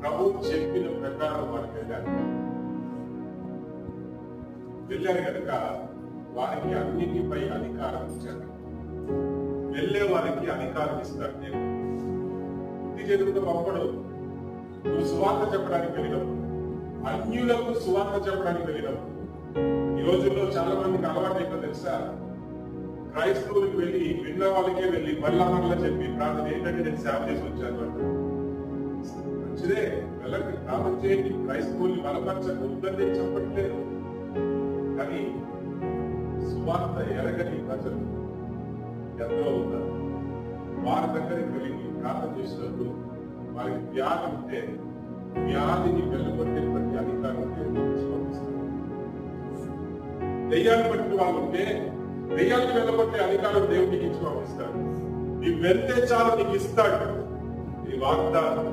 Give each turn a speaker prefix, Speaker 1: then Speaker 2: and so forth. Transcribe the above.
Speaker 1: ప్రభు చెప్పిన ప్రకారం వారికి వెళ్ళారు కనుక వారికి అన్నిటిపై అధికారం ఇచ్చారు. వెళ్ళే వారికి అధికారం ఇస్తాడు నేను. బుద్ధి చేతులతో పంపడు. నువ్వు సువార్త చెప్పడానికి వెళ్ళినప్పుడు, అన్యులకు సువార్త చెప్పడానికి వెళ్ళినప్పుడు, ఈ రోజుల్లో చాలా మందికి అలవాటు ఏంటో తెలుసా? క్రైస్తవులకు వెళ్ళి విన్న వాళ్ళకే వెళ్ళి మళ్ళా చెప్పి ప్రార్థన ఏంటంటే నేను సేవ చేసి వచ్చాను అంటారు. మంచిదే, వెళ్ళండి, ప్రార్థన చేయండి, క్రైస్తవుల్ని బలపరచండి, ఉందని చెప్పట్లేదు. కానీ సువార్త ఎరగని ప్రజలు ఎంతో ఉన్నారు. వారి దగ్గరికి వెళ్ళి ప్రార్థన చేసినప్పుడు వారికి వ్యాధి ఉంటే వ్యాధిని వెళ్ళగొట్టేటువంటి అధికారం పంపిస్తారు. దెయ్యాన్ని పట్టిన వాళ్ళు ఉంటే దెయ్యాన్ని వెళ్ళగొట్టే అధికారం దేవుడికి ఇచ్చి పంపిస్తాడు. నీకు వెళ్తే చాలు నీకు ఇస్తాడు. ఈ వాగ్దానం